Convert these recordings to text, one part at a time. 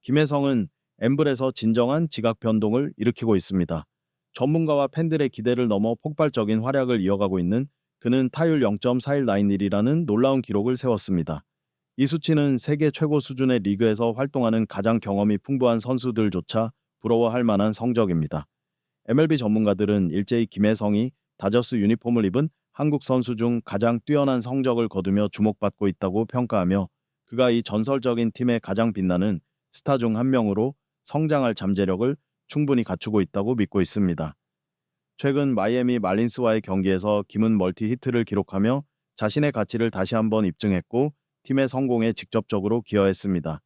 김혜성은 엠블에서 진정한 지각 변동을 일으키고 있습니다. 전문가와 팬들의 기대를 넘어 폭발적인 활약을 이어가고 있는 그는 타율 0.4191이라는 놀라운 기록을 세웠습니다. 이 수치는 세계 최고 수준의 리그에서 활동하는 가장 경험이 풍부한 선수들조차 부러워할 만한 성적입니다. MLB 전문가들은 일제히 김혜성이 다저스 유니폼을 입은 한국 선수 중 가장 뛰어난 성적을 거두며 주목받고 있다고 평가하며 그가 이 전설적인 팀의 가장 빛나는 스타 중 한 명으로 성장할 잠재력을 충분히 갖추고 있다고 믿고 있습니다. 최근 마이애미 말린스와의 경기에서 김은 멀티 히트를 기록하며 자신의 가치를 다시 한번 입증했고 팀의 성공에 직접적으로 기여했습니다.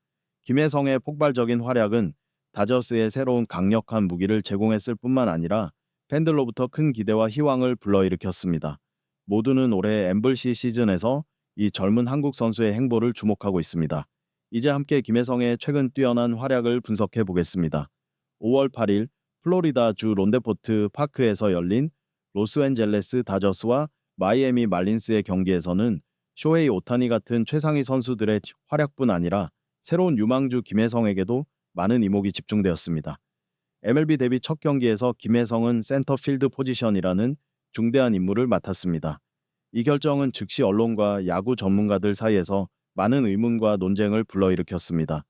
김혜성의 폭발적인 활약은 다저스의 새로운 강력한 무기를 제공했을 뿐만 아니라 팬들로부터 큰 기대와 희망을 불러일으켰습니다. 모두는 올해 엠블시 시즌에서 이 젊은 한국 선수의 행보를 주목하고 있습니다. 이제 함께 김혜성의 최근 뛰어난 활약을 분석해 보겠습니다. 5월 8일 플로리다주 론데포트 파크에서 열린 로스앤젤레스 다저스와 마이애미 말린스의 경기에서는 쇼헤이 오타니 같은 최상위 선수들의 활약뿐 아니라 새로운 유망주 김혜성에게도 많은 이목이 집중되었습니다. MLB 데뷔 첫 경기에서 김혜성은 센터필드 포지션이라는 중대한 임무를 맡았습니다. 이 결정은 즉시 언론과 야구 전문가들 사이에서 많은 의문과 논쟁을 불러일으켰습니다.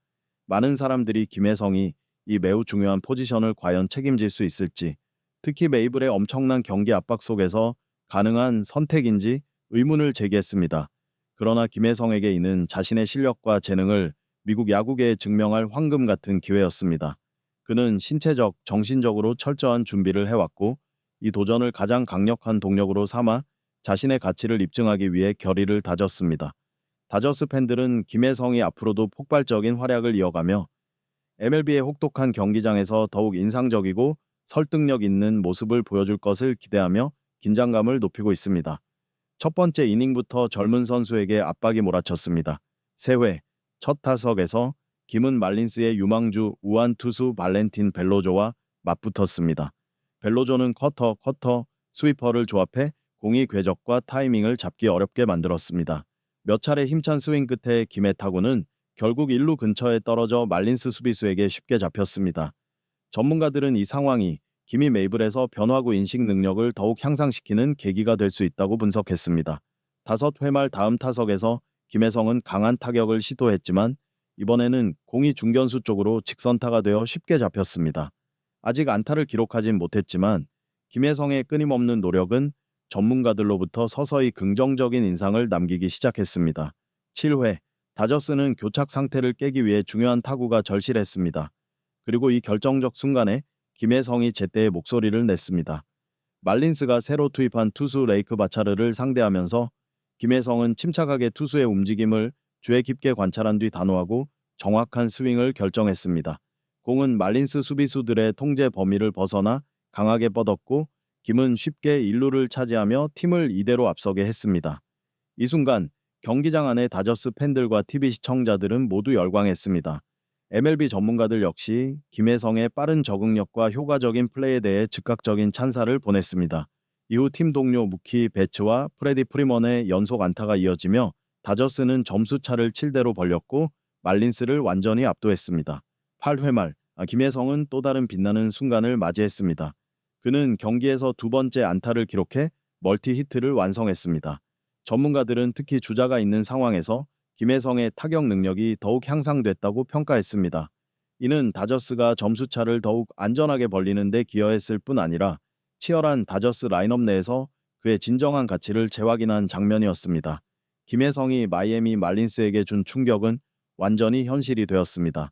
많은 사람들이 김혜성이 이 매우 중요한 포지션을 과연 책임질 수 있을지, 특히 메이블의 엄청난 경기 압박 속에서 가능한 선택인지 의문을 제기했습니다. 그러나 김혜성에게 이는 자신의 실력과 재능을 미국 야구계에 증명할 황금 같은 기회였습니다. 그는 신체적, 정신적으로 철저한 준비를 해왔고 이 도전을 가장 강력한 동력으로 삼아 자신의 가치를 입증하기 위해 결의를 다졌습니다. 다저스 팬들은 김혜성이 앞으로도 폭발적인 활약을 이어가며 MLB의 혹독한 경기장에서 더욱 인상적이고 설득력 있는 모습을 보여줄 것을 기대하며 긴장감을 높이고 있습니다. 첫 번째 이닝부터 젊은 선수에게 압박이 몰아쳤습니다. 세 회 첫 타석에서 김은 말린스의 유망주 우완 투수 발렌틴 벨로조와 맞붙었습니다. 벨로조는 커터, 스위퍼를 조합해 공이 궤적과 타이밍을 잡기 어렵게 만들었습니다. 몇 차례 힘찬 스윙 끝에 김의 타구는 결국 1루 근처에 떨어져 말린스 수비수에게 쉽게 잡혔습니다. 전문가들은 이 상황이 김이 메이블에서 변화구 인식 능력을 더욱 향상시키는 계기가 될 수 있다고 분석했습니다. 5회 말 다음 타석에서 김혜성은 강한 타격을 시도했지만 이번에는 공이 중견수 쪽으로 직선타가 되어 쉽게 잡혔습니다. 아직 안타를 기록하진 못했지만 김혜성의 끊임없는 노력은 전문가들로부터 서서히 긍정적인 인상을 남기기 시작했습니다. 7회 다저스는 교착 상태를 깨기 위해 중요한 타구가 절실했습니다. 그리고 이 결정적 순간에 김혜성이 제때의 목소리를 냈습니다. 말린스가 새로 투입한 투수 레이크 바차르를 상대하면서 김혜성은 침착하게 투수의 움직임을 주의 깊게 관찰한 뒤 단호하고 정확한 스윙을 결정했습니다. 공은 말린스 수비수들의 통제 범위를 벗어나 강하게 뻗었고 김은 쉽게 1루를 차지하며 팀을 이대로 앞서게 했습니다. 이 순간 경기장 안의 다저스 팬들과 TV 시청자들은 모두 열광했습니다. MLB 전문가들 역시 김혜성의 빠른 적응력과 효과적인 플레이에 대해 즉각적인 찬사를 보냈습니다. 이후 팀 동료 무키 배츠와 프레디 프리먼의 연속 안타가 이어지며 다저스는 점수차를 7대로 벌렸고 말린스를 완전히 압도했습니다. 8회 말 김혜성은 또 다른 빛나는 순간을 맞이했습니다. 그는 경기에서 두 번째 안타를 기록해 멀티 히트를 완성했습니다. 전문가들은 특히 주자가 있는 상황에서 김혜성의 타격 능력이 더욱 향상됐다고 평가했습니다. 이는 다저스가 점수차를 더욱 안전하게 벌리는 데 기여했을 뿐 아니라 치열한 다저스 라인업 내에서 그의 진정한 가치를 재확인한 장면이었습니다. 김혜성이 마이애미 말린스에게 준 충격은 완전히 현실이 되었습니다.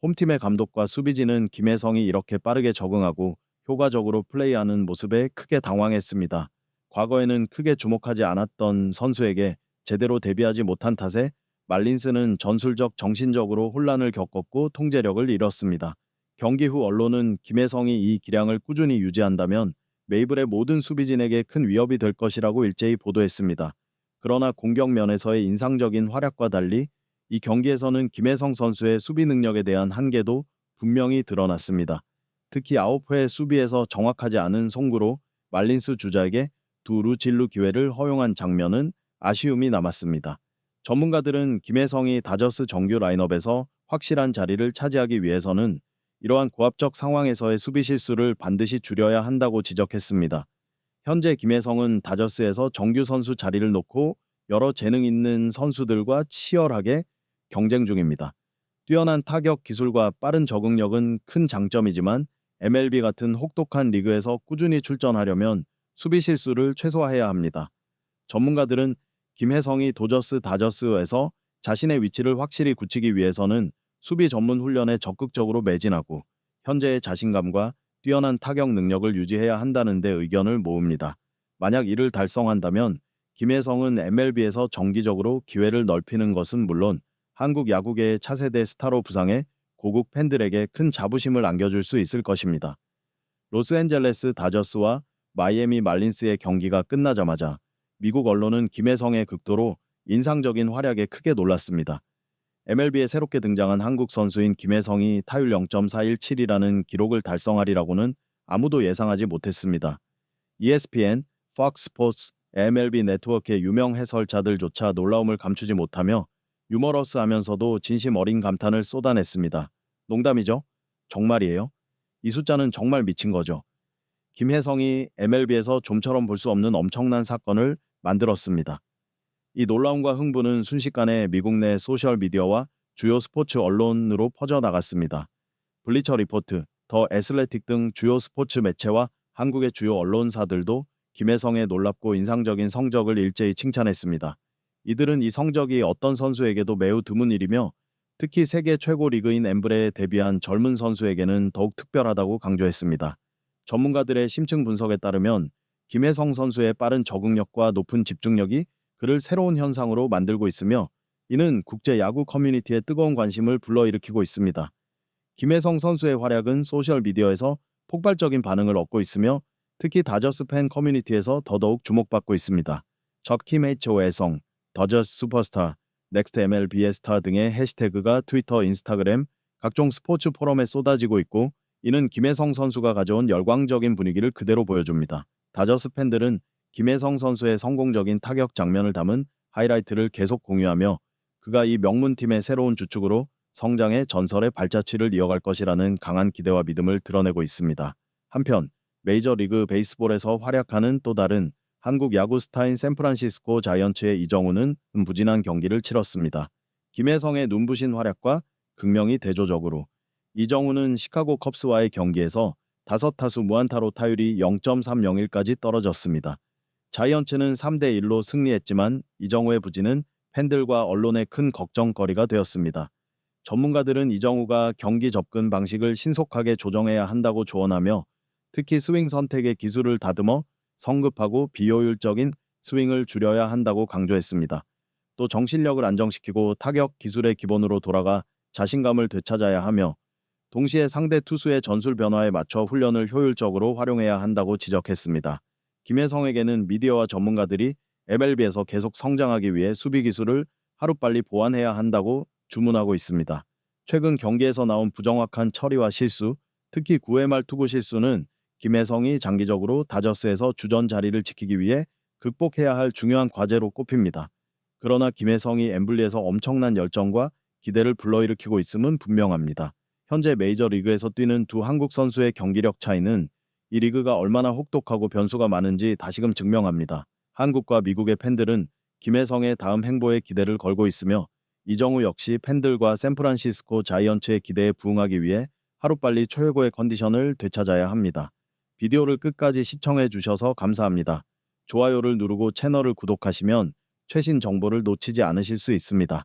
홈팀의 감독과 수비진은 김혜성이 이렇게 빠르게 적응하고 효과적으로 플레이하는 모습에 크게 당황했습니다. 과거에는 크게 주목하지 않았던 선수에게 제대로 대비하지 못한 탓에 말린스는 전술적 정신적으로 혼란을 겪었고 통제력을 잃었습니다. 경기 후 언론은 김혜성이 이 기량을 꾸준히 유지한다면 메이블의 모든 수비진에게 큰 위협이 될 것이라고 일제히 보도했습니다. 그러나 공격 면에서의 인상적인 활약과 달리 이 경기에서는 김혜성 선수의 수비 능력에 대한 한계도 분명히 드러났습니다. 특히 9회 수비에서 정확하지 않은 송구로 말린스 주자에게 두 루진루 기회를 허용한 장면은 아쉬움이 남았습니다. 전문가들은 김혜성이 다저스 정규 라인업에서 확실한 자리를 차지하기 위해서는 이러한 고압적 상황에서의 수비 실수를 반드시 줄여야 한다고 지적했습니다. 현재 김혜성은 다저스에서 정규 선수 자리를 놓고 여러 재능 있는 선수들과 치열하게 경쟁 중입니다. 뛰어난 타격 기술과 빠른 적응력은 큰 장점이지만 MLB 같은 혹독한 리그에서 꾸준히 출전하려면 수비 실수를 최소화해야 합니다. 전문가들은 김혜성이 다저스에서 자신의 위치를 확실히 굳히기 위해서는 수비 전문 훈련에 적극적으로 매진하고 현재의 자신감과 뛰어난 타격 능력을 유지해야 한다는 데 의견을 모읍니다. 만약 이를 달성한다면 김혜성은 MLB에서 정기적으로 기회를 넓히는 것은 물론 한국 야구계의 차세대 스타로 부상해 고국 팬들에게 큰 자부심을 안겨줄 수 있을 것입니다. 로스앤젤레스 다저스와 마이애미 말린스의 경기가 끝나자마자 미국 언론은 김혜성의 극도로 인상적인 활약에 크게 놀랐습니다. MLB에 새롭게 등장한 한국 선수인 김혜성이 타율 0.417이라는 기록을 달성하리라고는 아무도 예상하지 못했습니다. ESPN, 팍스 스포츠, MLB 네트워크의 유명 해설자들조차 놀라움을 감추지 못하며 유머러스하면서도 진심 어린 감탄을 쏟아냈습니다. 농담이죠? 정말이에요? 이 숫자는 정말 미친 거죠. 김혜성이 MLB에서 좀처럼 볼 수 없는 엄청난 사건을 만들었습니다. 이 놀라움과 흥분은 순식간에 미국 내 소셜미디어와 주요 스포츠 언론으로 퍼져나갔습니다. 블리처 리포트, 더 애슬레틱 등 주요 스포츠 매체와 한국의 주요 언론사들도 김혜성의 놀랍고 인상적인 성적을 일제히 칭찬했습니다. 이들은 이 성적이 어떤 선수에게도 매우 드문 일이며 특히 세계 최고 리그인 엠블에 데뷔한 젊은 선수에게는 더욱 특별하다고 강조했습니다. 전문가들의 심층 분석에 따르면 김혜성 선수의 빠른 적응력과 높은 집중력이 그를 새로운 현상으로 만들고 있으며 이는 국제 야구 커뮤니티의 뜨거운 관심을 불러일으키고 있습니다. 김혜성 선수의 활약은 소셜미디어에서 폭발적인 반응을 얻고 있으며 특히 다저스 팬 커뮤니티에서 더더욱 주목받고 있습니다. 적킴 HO애성, 더저스 슈퍼스타, 넥스트 MLB의 스타 등의 해시태그가 트위터, 인스타그램, 각종 스포츠 포럼에 쏟아지고 있고 이는 김혜성 선수가 가져온 열광적인 분위기를 그대로 보여줍니다. 다저스 팬들은 김혜성 선수의 성공적인 타격 장면을 담은 하이라이트를 계속 공유하며 그가 이 명문팀의 새로운 주축으로 성장의 전설의 발자취를 이어갈 것이라는 강한 기대와 믿음을 드러내고 있습니다. 한편 메이저리그 베이스볼에서 활약하는 또 다른 한국 야구 스타인 샌프란시스코 자이언츠의 이정우는 부진한 경기를 치렀습니다. 김혜성의 눈부신 활약과 극명히 대조적으로 이정우는 시카고 컵스와의 경기에서 5타수 무안타로 타율이 0.301까지 떨어졌습니다. 자이언츠는 3대1로 승리했지만 이정우의 부진은 팬들과 언론의 큰 걱정거리가 되었습니다. 전문가들은 이정우가 경기 접근 방식을 신속하게 조정해야 한다고 조언하며 특히 스윙 선택의 기술을 다듬어 성급하고 비효율적인 스윙을 줄여야 한다고 강조했습니다. 또 정신력을 안정시키고 타격 기술의 기본으로 돌아가 자신감을 되찾아야 하며 동시에 상대 투수의 전술 변화에 맞춰 훈련을 효율적으로 활용해야 한다고 지적했습니다. 김혜성에게는 미디어와 전문가들이 MLB에서 계속 성장하기 위해 수비 기술을 하루빨리 보완해야 한다고 주문하고 있습니다. 최근 경기에서 나온 부정확한 처리와 실수, 특히 9회 말 투구 실수는 김혜성이 장기적으로 다저스에서 주전 자리를 지키기 위해 극복해야 할 중요한 과제로 꼽힙니다. 그러나 김혜성이 엠블리에서 엄청난 열정과 기대를 불러일으키고 있음은 분명합니다. 현재 메이저리그에서 뛰는 두 한국 선수의 경기력 차이는 이 리그가 얼마나 혹독하고 변수가 많은지 다시금 증명합니다. 한국과 미국의 팬들은 김혜성의 다음 행보에 기대를 걸고 있으며 이정우 역시 팬들과 샌프란시스코 자이언츠의 기대에 부응하기 위해 하루빨리 최고의 컨디션을 되찾아야 합니다. 비디오를 끝까지 시청해 주셔서 감사합니다. 좋아요를 누르고 채널을 구독하시면 최신 정보를 놓치지 않으실 수 있습니다.